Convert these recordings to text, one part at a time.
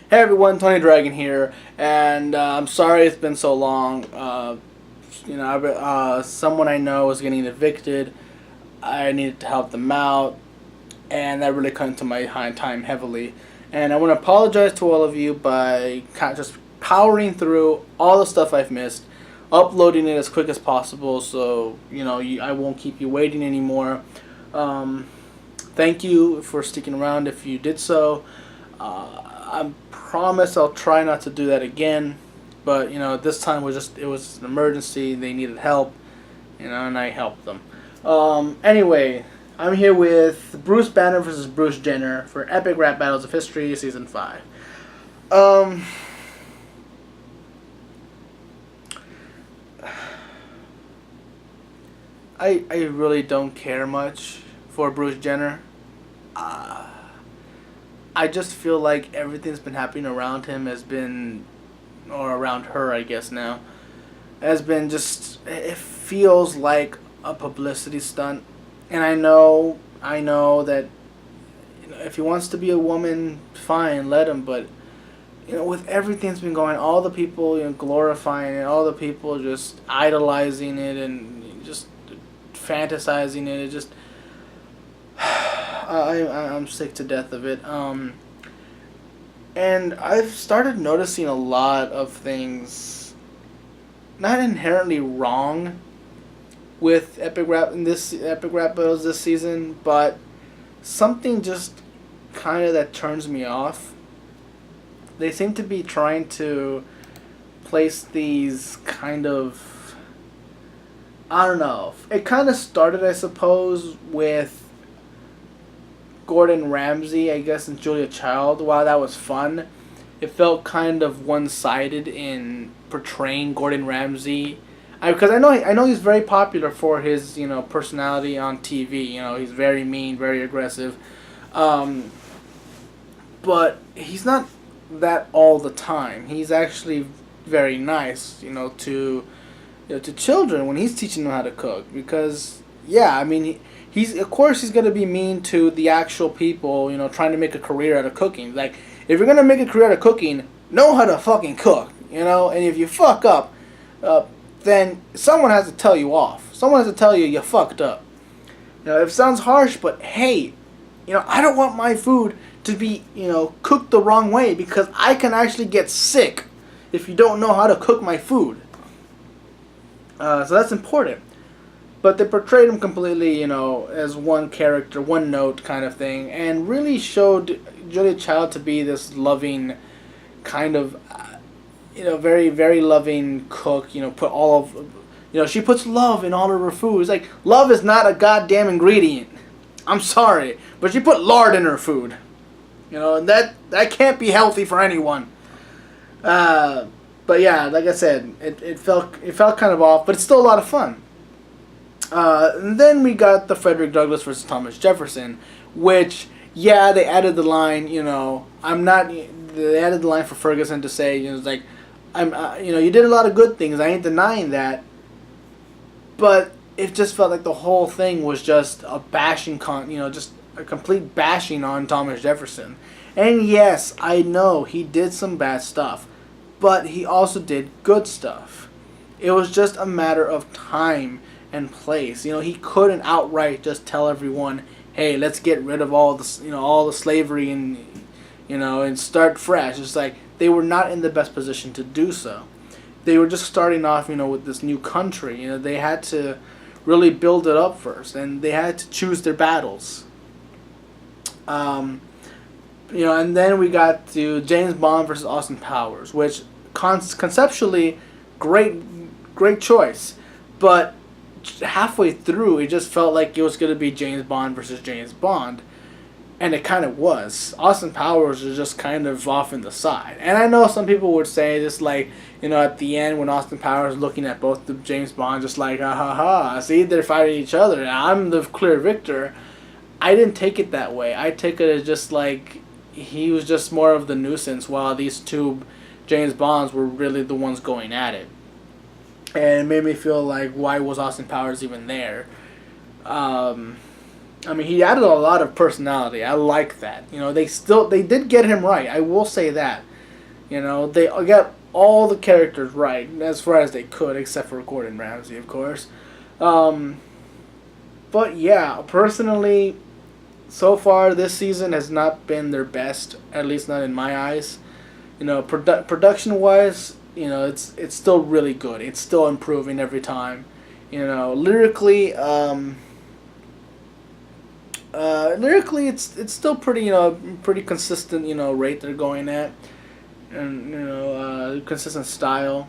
Hey everyone, Tony Dragon here, and I'm sorry it's been so long. Someone I know was getting evicted. I needed to help them out, and that really cut into my time heavily. And I want to apologize to all of you by just powering through all the stuff I've missed, uploading it as quick as possible, so I won't keep you waiting anymore. Um, Thank you for sticking around if you did so. I promise I'll try not to do that again. But this time it was an emergency. They needed help, and I helped them. Anyway, I'm here with Bruce Banner versus Bruce Jenner for Epic Rap Battles of History Season 5. Um, I really don't care much for Bruce Jenner. Uh, I just feel like everything's been happening around him has been, or around her, I guess now, has been just. It feels like a publicity stunt, and I know that if he wants to be a woman, fine, let him. But with everything that's been going, all the people glorifying it, all the people just idolizing it and just fantasizing it, it just I'm sick to death of it. And I've started noticing a lot of things not inherently wrong with Epic Rap Battles this season, but something just kind of that turns me off. They seem to be trying to place these kind of, I don't know. It kind of started, I suppose, with Gordon Ramsay, I guess, and Julia Child. While that was fun, it felt kind of one-sided in portraying Gordon Ramsay. Because I know he's very popular for his personality on TV. He's very mean, very aggressive, um, but he's not that all the time. He's actually very nice, to children when he's teaching them how to cook. Because yeah, I mean, he's of course he's gonna be mean to the actual people, trying to make a career out of cooking. Like, if you're gonna make a career out of cooking, know how to fucking cook, And if you fuck up, then someone has to tell you off. Someone has to tell you fucked up. It sounds harsh, but hey, I don't want my food to be, cooked the wrong way, because I can actually get sick if you don't know how to cook my food. So that's important. But they portrayed him completely, as one character, one note kind of thing, and really showed Julia Child to be this loving, kind of, very, very loving cook. Put all of, she puts love in all of her food. It's like, love is not a goddamn ingredient. I'm sorry, but she put lard in her food. And that can't be healthy for anyone. But yeah, like I said, it felt kind of off, but it's still a lot of fun. And then we got the Frederick Douglass versus Thomas Jefferson, which, yeah, they added the line, they added the line for Ferguson to say, it's like, you did a lot of good things, I ain't denying that, but it just felt like the whole thing was just a bashing, just a complete bashing on Thomas Jefferson. And yes, I know he did some bad stuff, but he also did good stuff. It was just a matter of time and place. He couldn't outright just tell everyone, "Hey, let's get rid of all the slavery and start fresh." It's like they were not in the best position to do so. They were just starting off, with this new country. They had to really build it up first, and they had to choose their battles. And then we got to James Bond versus Austin Powers, which conceptually, great choice, but halfway through it just felt like it was going to be James Bond versus James Bond, and it kind of was. Austin Powers was just kind of off in the side, and I know some people would say this, like, at the end when Austin Powers is looking at both the James Bond, just like, ha ha ha, see, they're fighting each other, and I'm the clear victor. I didn't take it that way. I take it as just like he was just more of the nuisance, while these two James Bonds were really the ones going at it. And it made me feel like, why was Austin Powers even there? I mean, he added a lot of personality. I like that. They did get him right. I will say that. You know, they got all the characters right as far as they could, except for Gordon Ramsay, of course. Um, but yeah, personally, so far this season has not been their best, at least not in my eyes. You know, production wise, you know, it's still really good. It's still improving every time. You know, lyrically, it's still pretty, you know, pretty consistent, you know, rate they're going at, and you know, consistent style.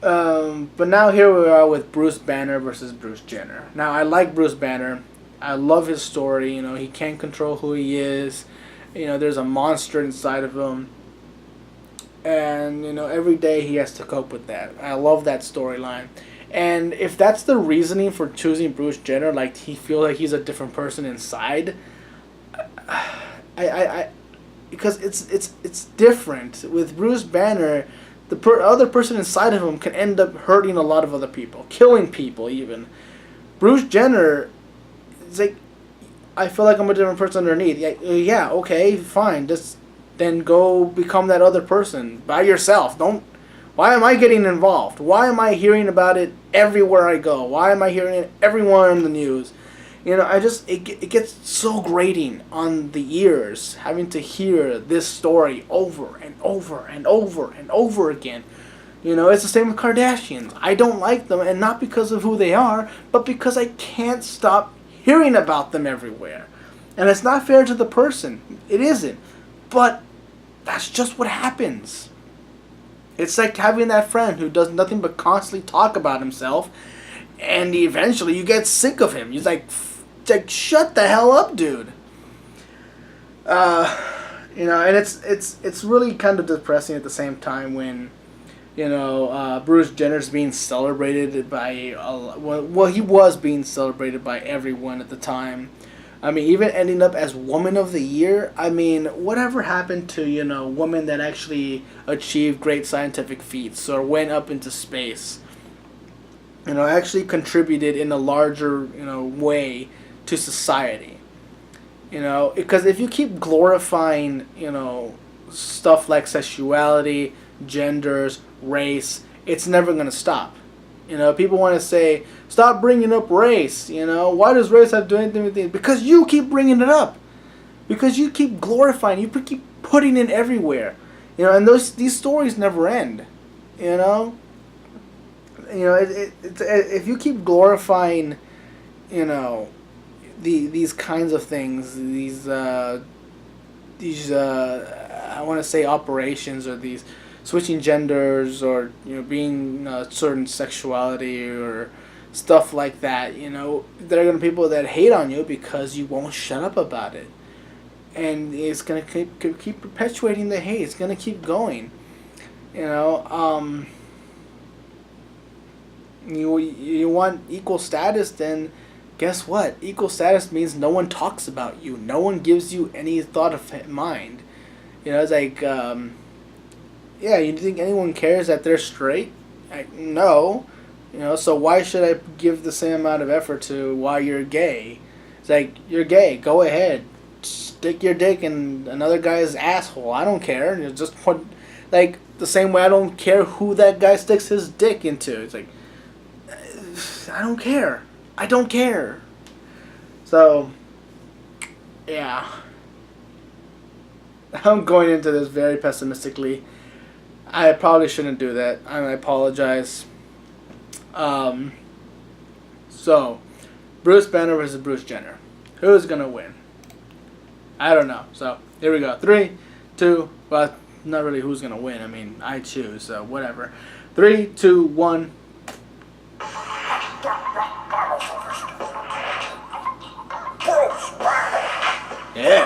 But now here we are with Bruce Banner versus Bruce Jenner. Now I like Bruce Banner. I love his story. You know, he can't control who he is. You know, there's a monster inside of him, and you know, every day he has to cope with that. I love that storyline. And if that's the reasoning for choosing Bruce Jenner, like he feels like he's a different person inside, I because it's different with Bruce Banner. The other person inside of him can end up hurting a lot of other people, killing people even. Bruce Jenner, it's like, I feel like I'm a different person underneath. Yeah, okay, fine. Just then go become that other person by yourself. Don't. Why am I getting involved? Why am I hearing about it everywhere I go? Why am I hearing it everywhere in the news? You know, it gets so grating on the ears having to hear this story over and over and over and over again. You know, it's the same with Kardashians. I don't like them, and not because of who they are, but because I can't stop hearing about them everywhere. And it's not fair to the person. It isn't. But that's just what happens. It's like having that friend who does nothing but constantly talk about himself, and eventually you get sick of him. He's like, shut the hell up, dude. You know, and it's really kind of depressing at the same time when, you know, Bruce Jenner's being celebrated by well, he was being celebrated by everyone at the time. I mean, even ending up as Woman of the Year. I mean, whatever happened to, you know, women that actually achieved great scientific feats or went up into space? You know, actually contributed in a larger, you know, way to society. You know, because if you keep glorifying, you know, stuff like sexuality, genders, race, it's never going to stop. You know, people want to say, stop bringing up race. You know, why does race have to do anything with things? Because you keep bringing it up. Because you keep glorifying, you keep putting it everywhere. You know, and these stories never end. You know, if you keep glorifying, you know, these kinds of things, these I want to say operations, or these switching genders, or, you know, being certain sexuality or stuff like that, you know, there are going to be people that hate on you because you won't shut up about it, and it's going to keep perpetuating the hate. It's going to keep going. You know, you want equal status, then guess what? Equal status means no one talks about you. No one gives you any thought of mind. You know, it's like, yeah, you think anyone cares that they're straight? No. You know, so why should I give the same amount of effort to why you're gay? It's like, you're gay, go ahead. Stick your dick in another guy's asshole. I don't care. You just put, like, the same way I don't care who that guy sticks his dick into. It's like, I don't care. I don't care. So, yeah. I'm going into this very pessimistically. I probably shouldn't do that. I apologize. So, Bruce Banner versus Bruce Jenner. Who's gonna win? I don't know. So, here we go. 3, 2, well, not really who's gonna win. I mean, I choose, so whatever. 3, 2, 1. Yeah.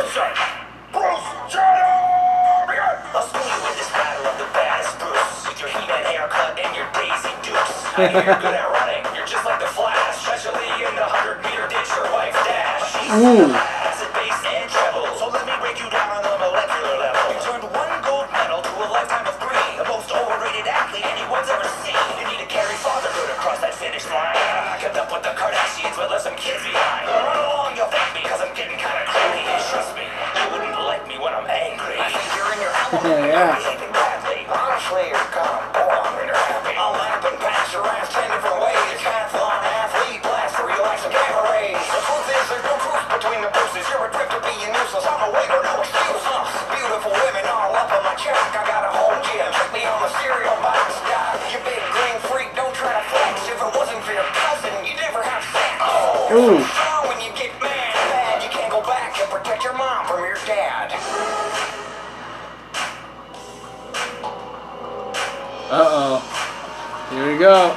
Bruce Jenner! I'll school you in this battle of the baddest Bruce, with your He-Man haircut and your Daisy Dukes. I hear you're good at running, you're just like the Flash, especially in the 100-meter ditch or wife dash. Ooh. Acid, bass, and treble, so let me break you down on the molecular level. You turned 1 gold medal to a lifetime of 3, the most overrated athlete anyone's ever seen. You need to carry fatherhood across that finish line. I kept up with the Kardashians, but left some kids behind. Run along, you'll thank me, cause I'm getting kinda crazy. Trust me, you wouldn't like me when I'm angry. I think you're in your element. Yeah. Slayer, come on, when you're happy. I'll lap and pass your ass 10 different ways. Decathlon athlete, blast to relax and gamma rays. The truth is there's no truth between the bruises. You're a drifter being useless. I'm a waiter, no excuse. Beautiful women all up on my check. I got a home gym. Check me on the cereal box. You big green freak, don't try to flex. If it wasn't for your cousin, you'd never have sex. Ooh. When you get mad, you can't go back and protect your mom from your dad. Uh-oh. Here we go.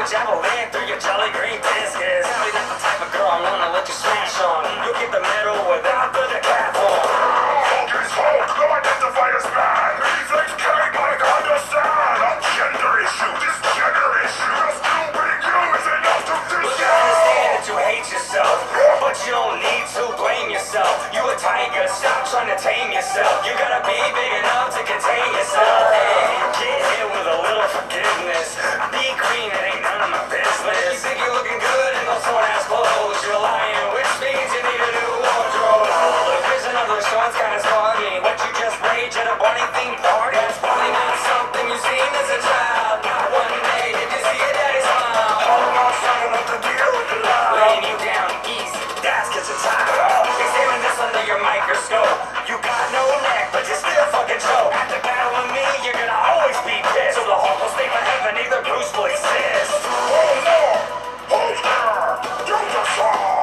Javelin through your Jolly Green biscuits. Tell me not the type of girl I'm gonna let you smash on. You'll get the medal without the decathlon. Hulk is Hulk, no identify as man. He's HK, Mike, understand. A gender issue, this gender issue. Just you being you is enough to discuss. You understand that you hate yourself, but you don't need to blame yourself. You a tiger, stop trying to tame yourself. You gotta be big enough to contain yourself. Hey, get hit with a little forgiveness. Be green, it ain't none of my business. You think you're looking good in those torn-ass clothes. You're lying, which means you need a new wardrobe. Look, here's another show, it's kinda funny. But you just rage at a bunny-themed party. That's probably not something you've seen as a child. Not one day did you see your daddy smile. All I'm strong enough to deal with the lie. Laying you down easy, that's 'cause you're tired. Examine this under your microscope. You got no neck, but you still fucking choke. At the battle with me, you're gonna always be pissed. So the Hulk will stay forever, neither Bruce will exist. Oh no! Hulkster! You just saw!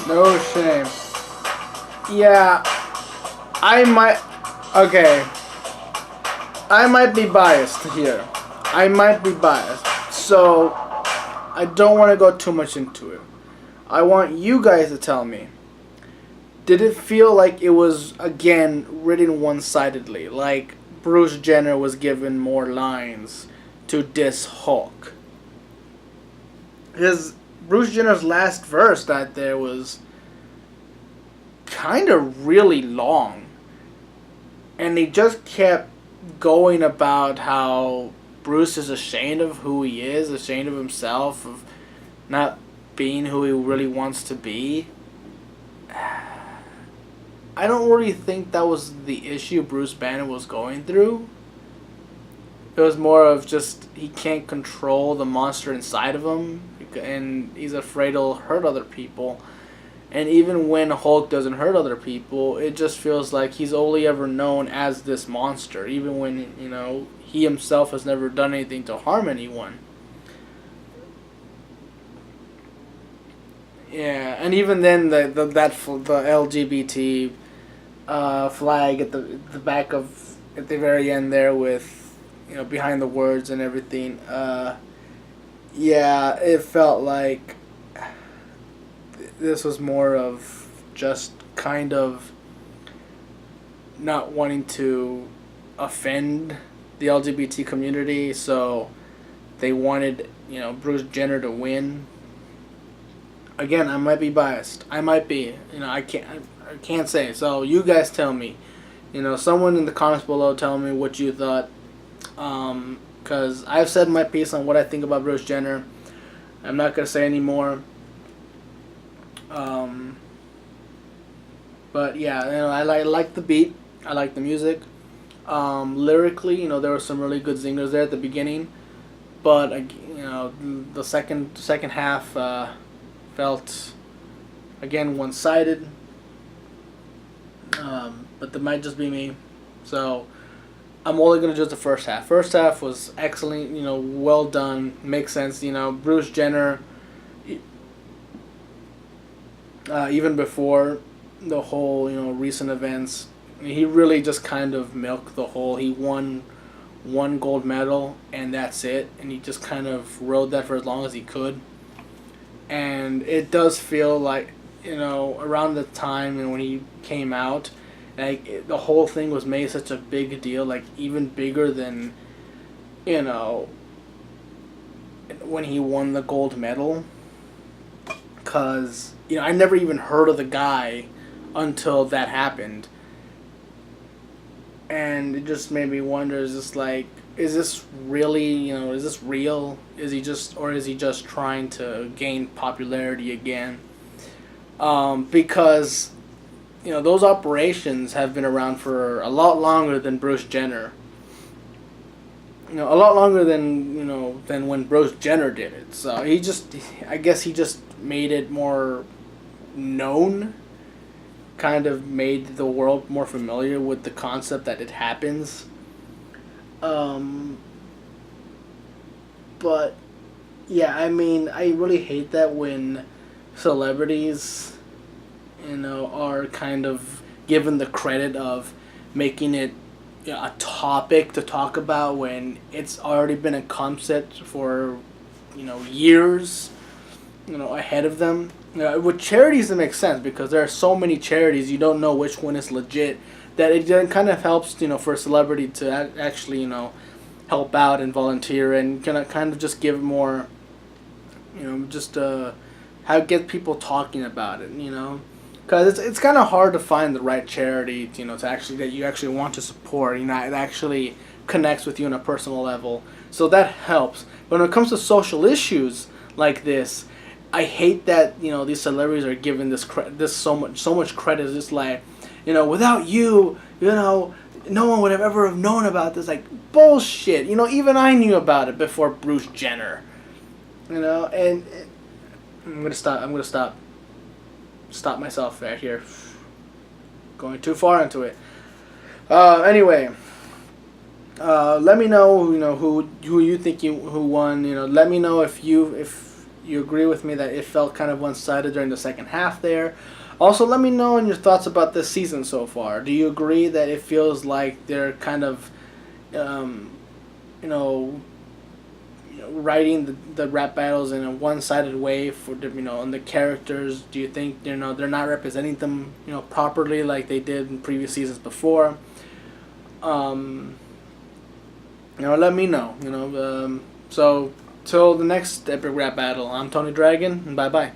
No shame. Yeah, I might. Okay. I might be biased here. I might be biased. So, I don't want to go too much into it. I want you guys to tell me. Did it feel like it was, again, written one-sidedly? Like Bruce Jenner was given more lines to diss Hulk? Because Bruce Jenner's last verse that there was kind of really long. And he just kept going about how Bruce is ashamed of who he is, ashamed of himself, of not being who he really wants to be. I don't really think that was the issue Bruce Banner was going through. It was more of just he can't control the monster inside of him, and he's afraid it'll hurt other people. And even when Hulk doesn't hurt other people, it just feels like he's only ever known as this monster, even when, you know, he himself has never done anything to harm anyone. Yeah, and even then, the LGBT flag at the back of, at the very end there with, you know, behind the words and everything. Yeah, it felt like this was more of just kind of not wanting to offend the LGBT community, so they wanted, you know, Bruce Jenner to win. Again, I might be biased. I might be. You know, I can't say. So you guys tell me. You know, someone in the comments below tell me what you thought. Because I've said my piece on what I think about Bruce Jenner. I'm not going to say any more. But yeah, you know, I like the beat. I like the music. Lyrically, you know, there were some really good zingers there at the beginning. But, you know, the second half felt, again, one-sided. But that might just be me. So, I'm only gonna judge the first half. First half was excellent. Well done. Makes sense. Bruce Jenner. Even before the whole recent events, he really just kind of milked the whole. He won one gold medal and that's it, and he just kind of rode that for as long as he could. And it does feel like around the time when he came out, like the whole thing was made such a big deal, like even bigger than when he won the gold medal. Cause I never even heard of the guy until that happened, and it just made me wonder: is this really is this real? Is he just trying to gain popularity again? Because those operations have been around for a lot longer than Bruce Jenner. A lot longer than when Bruce Jenner did it. So I guess he just made it more known, kind of made the world more familiar with the concept that it happens. But yeah, I mean, I really hate that when celebrities, are kind of given the credit of making it a topic to talk about when it's already been a concept for years ahead of them. With charities it makes sense because there are so many charities you don't know which one is legit, that it then kind of helps for a celebrity to actually help out and volunteer and kind of just give more just how get people talking about it, because it's kind of hard to find the right charity, to actually that you actually want to support. It actually connects with you on a personal level, so that helps. But when it comes to social issues like this, I hate that these celebrities are given this so much credit. It's like, without you, no one would have ever have known about this. Like bullshit. Even I knew about it before Bruce Jenner. And I'm gonna stop myself right here. Going too far into it. Anyway, let me know who you think who won. Let me know if you agree with me that it felt kind of one-sided during the second half there. Also, let me know your thoughts about this season so far. Do you agree that it feels like they're kind of writing the rap battles in a one-sided way for on the characters? Do you think they're not representing them properly like they did in previous seasons before? Let me know. So till the next epic rap battle, I'm Tony Dragon, and bye bye.